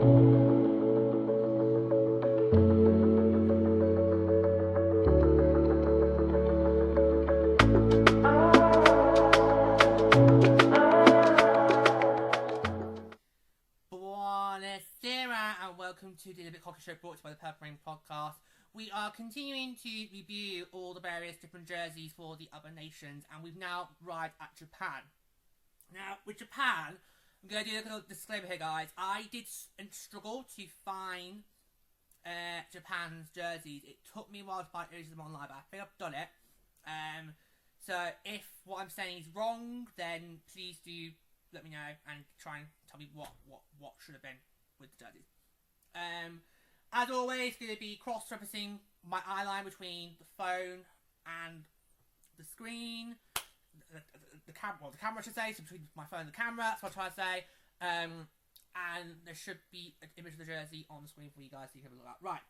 To the Bit Hockey Show brought to you by the Purple Rain Podcast. We are continuing to review all the various different jerseys for the other nations, and we've now arrived at Japan. Now, with Japan, I'm going to do a little disclaimer here, guys. I did struggle to find Japan's jerseys. It took me a while to find them online, but I think I've done it. So if what I'm saying is wrong, then please do let me know and try and tell me what should have been with the jerseys. As always, going to be cross-referencing my eye line between the phone and the screen, the camera, I should say, so between my phone and the camera, that's what I'm trying to say, and there should be an image of the jersey on the screen for you guys so you can have a look at. Right,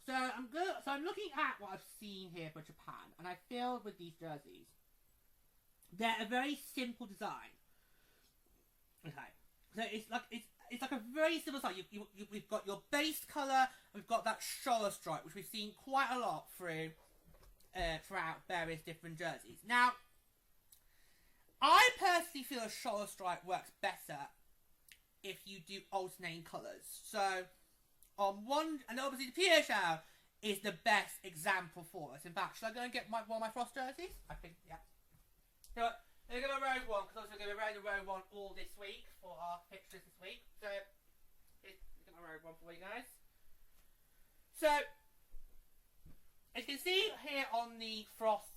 so I'm looking at what I've seen here for Japan, and I feel with these jerseys, they're a very simple design. Okay, so it's like a very simple style. We've got your base colour, we've got that shoulder stripe, which we've seen quite a lot throughout various different jerseys. Now, I personally feel a shoulder stripe works better if you do alternating colours. So, on one, and obviously the PHL is the best example for us. In fact, should I go and get one of my Frost jerseys? I think, yeah. So, I'm going to go road one, because obviously we're going to be wearing the road one all this week for our fixtures this week. So, here's my road one for you guys. So, as you can see here on the Frost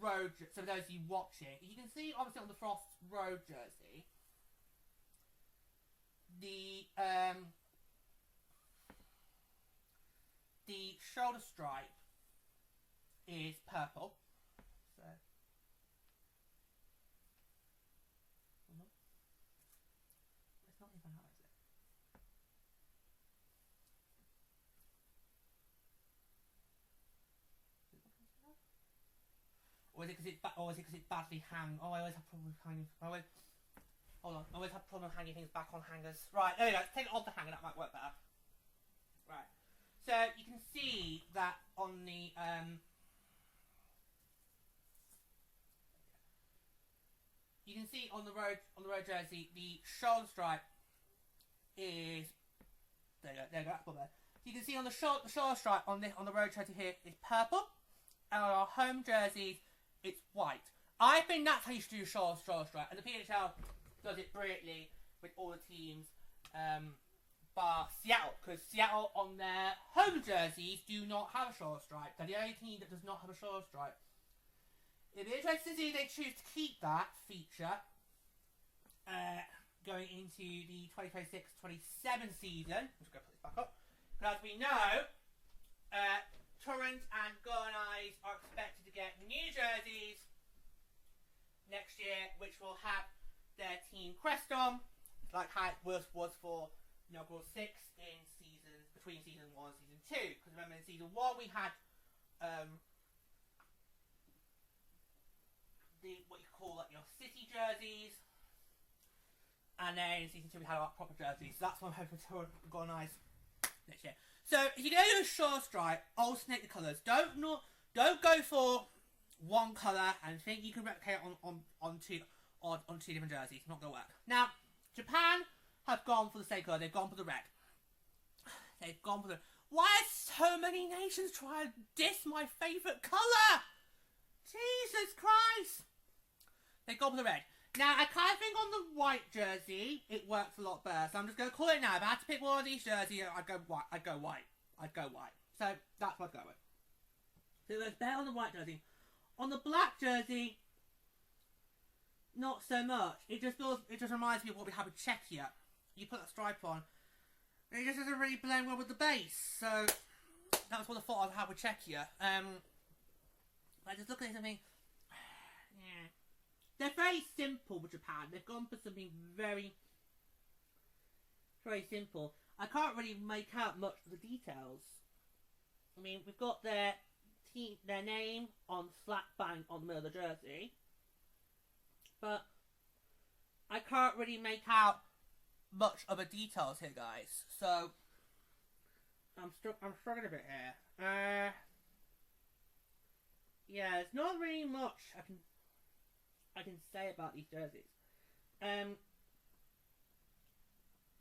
road, so for those of you watching, you can see obviously on the Frost road jersey, the shoulder stripe is purple. So, it's not even out, is it? Or is it because it's badly hung? Oh, I always have problems hanging. Hold on. I always have problems hanging things back on hangers. Right, there we go. Let's take it off the hanger. That might work better. Right. So you can see that on the you can see on the road jersey, the shoulder stripe is there. You go. That's there. So you can see on the shoulder stripe on the road jersey here is purple, and on our home jerseys it's white. I think that's how you should do shoulder stripe, and the PHL does it brilliantly with all the teams, bar Seattle, because Seattle on their home jerseys do not have a shoulder stripe. They're the only team that does not have a shoulder stripe. It'd be interesting to see if they choose to keep that feature going into the 2026-27 season. I'm just going to put this back up. Because as we know, Torrent and Golden Eyes are expected to get new jerseys next year, which will have their team crest on, like how it was for inaugural 6 in between season 1 and season 2. Because remember, in season 1 we had what you call like your city jerseys, and then in season 2 we had our proper jerseys. So that's what I'm hoping to go nice next year. So if you're going to do a shoulder stripe, alternate the colours. Don't go for one colour and think you can replicate on two different jerseys. Not going to work. Now, Japan have gone for the same colour. They've gone for the red. They've gone for the... Why are so many nations trying to diss my favourite colour? Jesus Christ! They've gone for the red. Now, I kind of think on the white jersey, it works a lot better. So I'm just going to call it now. If I had to pick one of these jerseys, I'd go white. So that's what I'd go with. So it works better on the white jersey. On the black jersey, not so much. It just reminds me of what we have with Czechia. You put that stripe on, and it just doesn't really blend well with the base. So that's what I thought I'd have with Czechia. I just look at something. Yeah. They're very simple with Japan. They've gone for something very, very simple. I can't really make out much of the details. I mean, we've got their name on slap bang on the middle of the jersey, but I can't really make out much other details here, guys. So I'm struggling a bit here. Yeah, there's not really much I can say about these jerseys.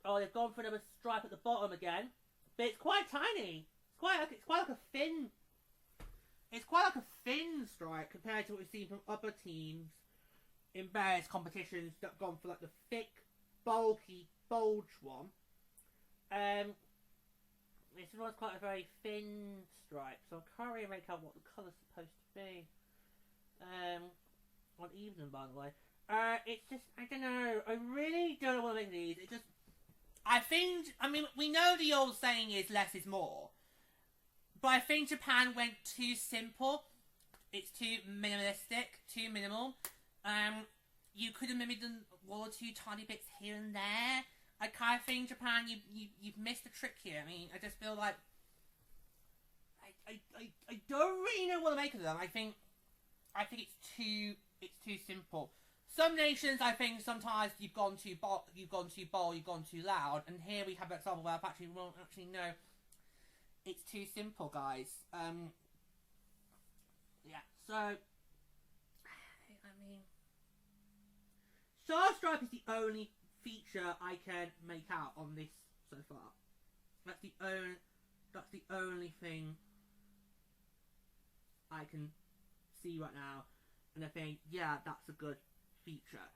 Oh, they've gone for another stripe at the bottom again, but it's quite tiny. It's quite like a thin. It's quite like a thin stripe compared to what we've seen from other teams in various competitions that have gone for like the thick, bulky, bulge one. This one's quite a very thin stripe, so I can't really make out what the colour's supposed to be. On evening, by the way. It's just, I don't know. I really don't know what to make of these. It just, I mean, we know the old saying is less is more. But I think Japan went too simple. It's too minimalistic, too minimal. You could have maybe done one or two tiny bits here and there. I kind of think Japan, you've missed a trick here. I mean, I just feel like I don't really know what to make of them. I think it's too simple. Some nations, I think, sometimes you've gone too bold, you've gone too loud, and here we have an example where I won't actually know. It's too simple, guys. Yeah. So, I mean, Star Stripe is the only feature I can make out on this so far. That's the only thing I can see right now, and I think, yeah, that's a good feature.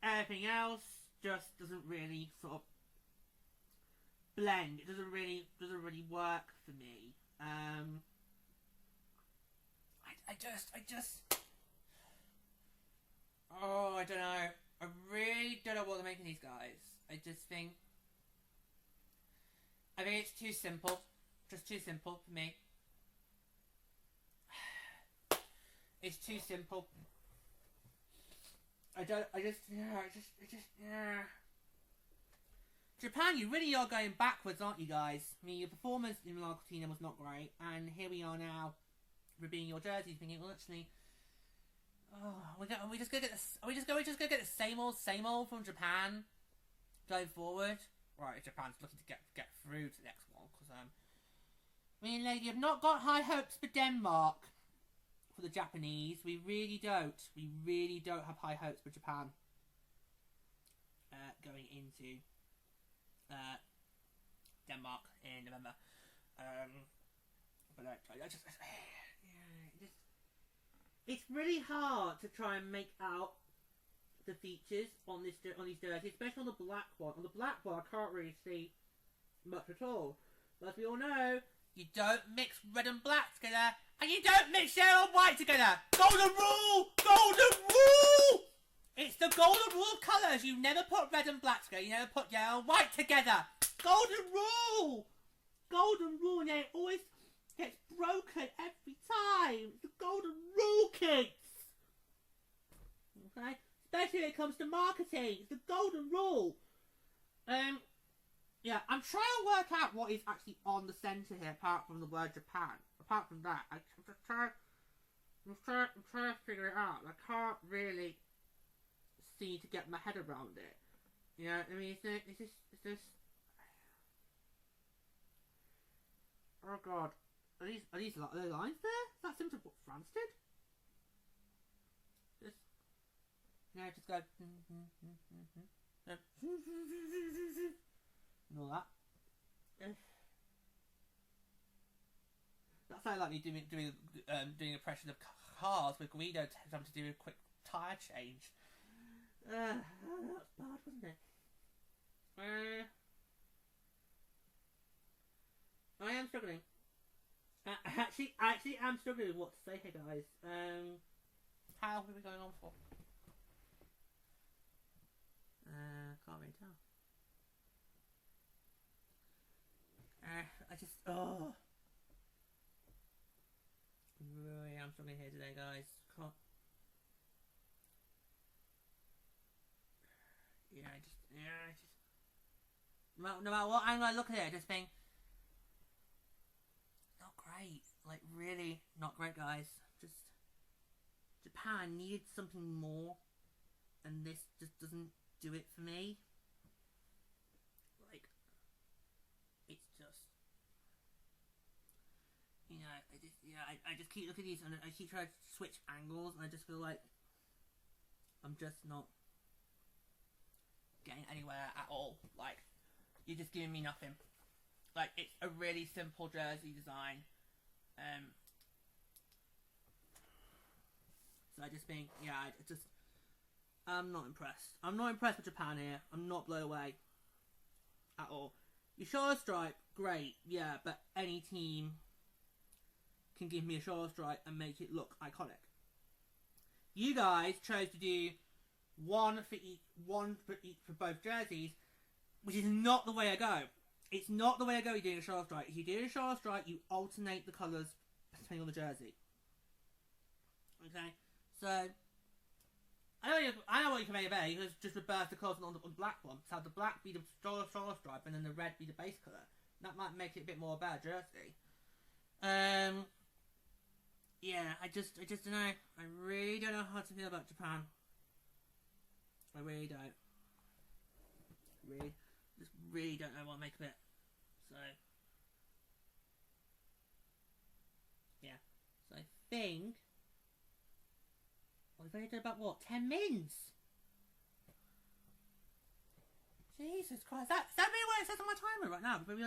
Everything else just doesn't really sort of blend. It doesn't really work for me. I just oh, I don't know. I really don't know what to make of these guys. I think it's too simple. Just too simple for me. It's too simple. Japan, you really are going backwards, aren't you, guys? I mean, your performance in Milano was not great, and here we are now, reviewing your jerseys, thinking, well, actually, are we just gonna get the same old from Japan going forward? Right, Japan's looking to get through to the next one, because me and Lady have not got high hopes for Denmark. For the Japanese, we really don't have high hopes for Japan going into Denmark in November. But it's really hard to try and make out the features on these jerseys, especially on the black one. On the black one, I can't really see much at all. But as we all know, you don't mix red and black together, and you don't mix yellow and white together. Golden rule! Golden rule! It's the golden rule of colours. You never put red and black together. You never put yellow and white together. Golden rule! Golden rule, and it always gets broken every time. It's the golden rule, kids. Okay? Especially when it comes to marketing. It's the golden rule. Yeah, I'm trying to work out what is actually on the centre here, apart from the word Japan. Apart from that, I'm trying to figure it out. I can't really seem to get my head around it. You know, I mean, is this... Oh god, are these lines there? Is that similar to what France did? Just go... and all that. That sounds like me doing an impression of cars with Guido having to do a quick tyre change. That was bad, wasn't it? I am struggling. Actually, I'm struggling with what to say here, guys. How long are we going on for? Can't really tell. Really, I'm struggling here today, guys. Can't. No matter what angle I look at it, I just think, not great. Like, really not great, guys. Just, Japan needed something more, and this just doesn't do it for me. yeah, I just keep looking at these and I keep trying to switch angles and I just feel like I'm just not getting anywhere at all. Like, you're just giving me nothing. Like, it's a really simple jersey design. So I just think, yeah, I'm not impressed. I'm not impressed with Japan here. I'm not blown away at all. Your shoulder stripe, great, yeah, but any team can give me a shoulder stripe and make it look iconic. You guys chose to do one for both jerseys, which is not the way I go. It's not the way I go. You're doing a shoulder stripe. If you do a shoulder stripe, you alternate the colours depending on the jersey. Okay, so I know what you can make it better. You can just reverse the colours on the black one. So have the black be the shoulder stripe and then the red be the base colour. That might make it a bit more of a better jersey. Yeah, I just don't know. I really don't know how to feel about Japan. I really don't. Really don't know what to make of it. So, yeah. So I think we've only done about, what, 10 mins? Jesus Christ, is that really what it says on my timer right now? We've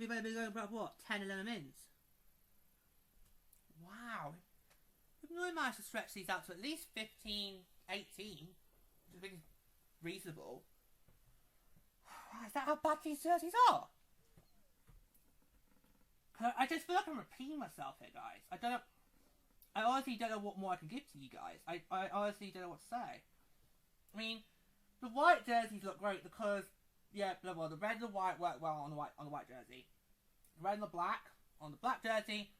only been going about, what, 10, 11 mins? Wow. We've really managed to stretch these out to at least 15, 18, which I think is reasonable. Is that how bad these jerseys are? I just feel like I'm repeating myself here, guys. I honestly don't know what more I can give to you guys. I honestly don't know what to say. I mean, the white jerseys look great because, yeah, well, the red and the white work well on the white jersey. The red and the black on the black jersey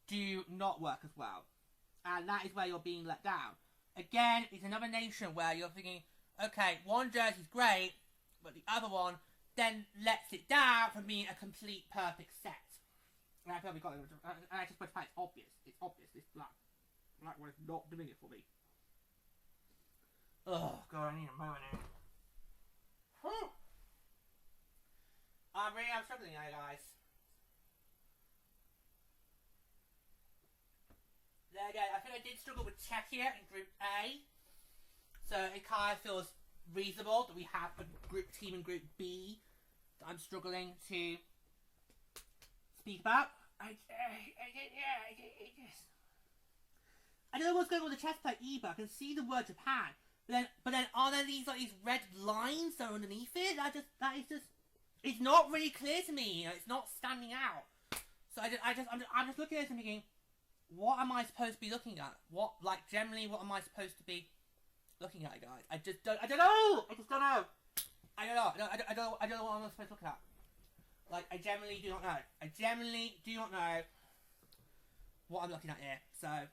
do not work as well. And that is where you're being let down. Again, it's another nation where you're thinking, okay, one jersey's great, but the other one then lets it down from being a complete perfect set. And I feel we got it. And I just put it, it's obvious. It's obvious. This black one is not doing it for me. Oh god, I need a moment here. I'm struggling here, guys. There you go. I think I did struggle with Czechia in Group A. So it kind of feels reasonable that we have a team in Group B that I'm struggling to speak about. I don't know what's going on with the chest plate either. I can see the word Japan, but then are there these red lines that are underneath it? That is just it's not really clear to me. It's not standing out. So I'm just looking at it and thinking, what am I supposed to be looking at? Generally, what am I supposed to be looking at, guys? I don't know. I just don't know. I don't know what I'm supposed to look at. I generally do not know. I generally do not know what I'm looking at here. So,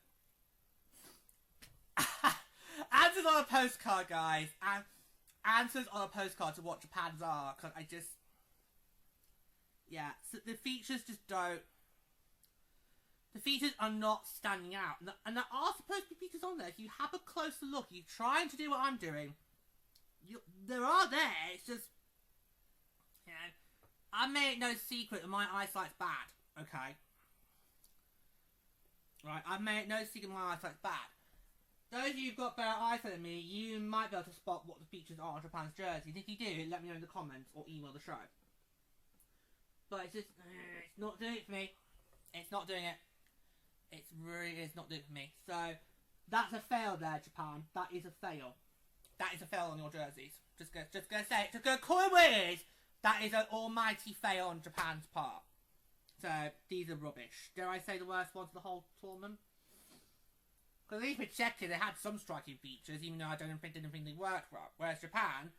answers on a postcard, guys. Answers on a postcard to what Japan's are. Because yeah, so the features just don't. The features are not standing out. And there are supposed to be features on there. If you have a closer look, you're trying to do what I'm doing. There are there. It's just, you know, I made no secret that my eyesight's bad. Okay. Right, I made no secret my eyesight's bad. Those of you who've got better eyesight than me, you might be able to spot what the features are on Japan's jerseys. If you do, let me know in the comments or email the show. But it's just, it's not doing it for me. It's not doing it. It really is not doing it for me. So, that's a fail there, Japan. That is a fail. That is a fail on your jerseys. Just gonna say it. Just gonna call it what it is. That is an almighty fail on Japan's part. So, these are rubbish. Dare I say the worst ones of the whole tournament? Because at least with Czechia, they had some striking features, even though I didn't think they worked right. Whereas Japan,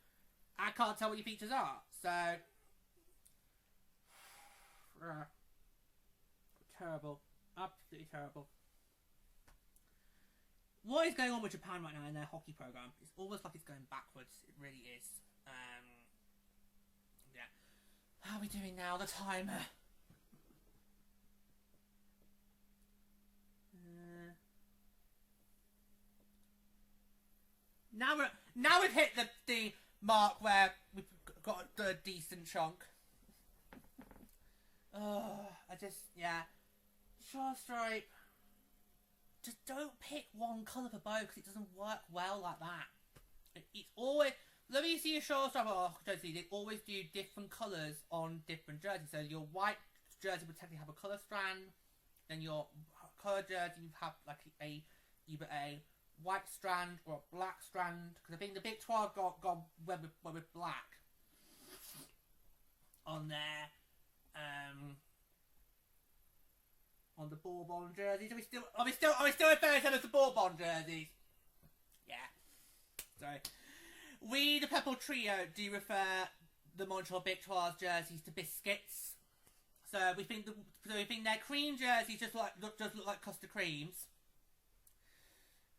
I can't tell what your features are. So, terrible. Absolutely terrible. What is going on with Japan right now in their hockey program? It's almost like it's going backwards. It really is. Yeah. How are we doing now? The timer. Now we've hit the mark where we've got a decent chunk. Yeah. Short stripe. Just don't pick one colour for both because it doesn't work well like that. It's always... Whenever you see a short stripe jersey, they always do different colours on different jerseys. So your white jersey would technically have a colour strand. Then your colour jersey would have like either a white strand or a black strand. Because I think the Big 12 went with black on there. On the Bourbon jerseys. Are we still referring to them as the Bourbon jerseys? Yeah. Sorry. We, the Purple Trio, do refer the Montreal Big 12 jerseys to biscuits. So we think their cream jerseys just look like custard creams.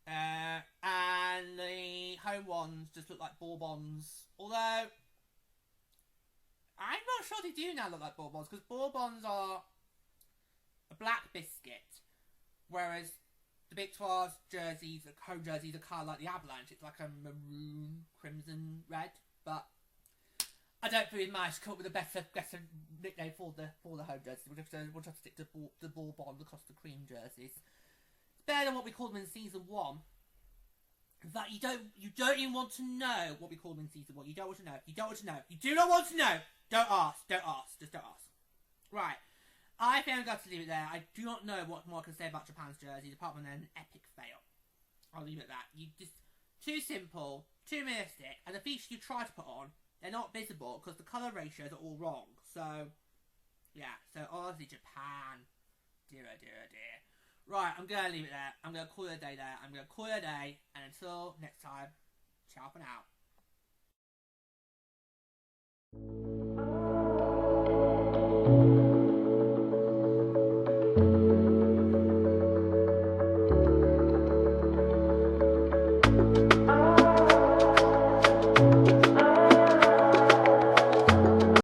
And the home ones just look like Bourbons. Although I'm not sure they do now look like Bourbons, because Bourbons are a black biscuit, whereas the Big 12 jerseys, the home jerseys, are kind of like the Avalanche. It's like a maroon, crimson, red. But I don't think we managed to come up with a better nickname for the home jerseys. We'll just stick to the Bourbon, the Costa Cream jerseys. It's better than what we called them in season 1. In fact, you don't even want to know what we called them in season 1. You don't want to know. You don't want to know. You do not want to know. Don't ask. Don't ask. Just don't ask. Right. I think I'm going to leave it there. I do not know what more I can say about Japan's jerseys apart from an epic fail. I'll leave it at that. You just too simple, too realistic, and the features you try to put on, they're not visible because the colour ratios are all wrong. So, yeah. So honestly, Japan, dear, oh dear, oh dear. Right, I'm going to leave it there. I'm going to call it a day there. I'm going to call it a day, and until next time, ciao for now.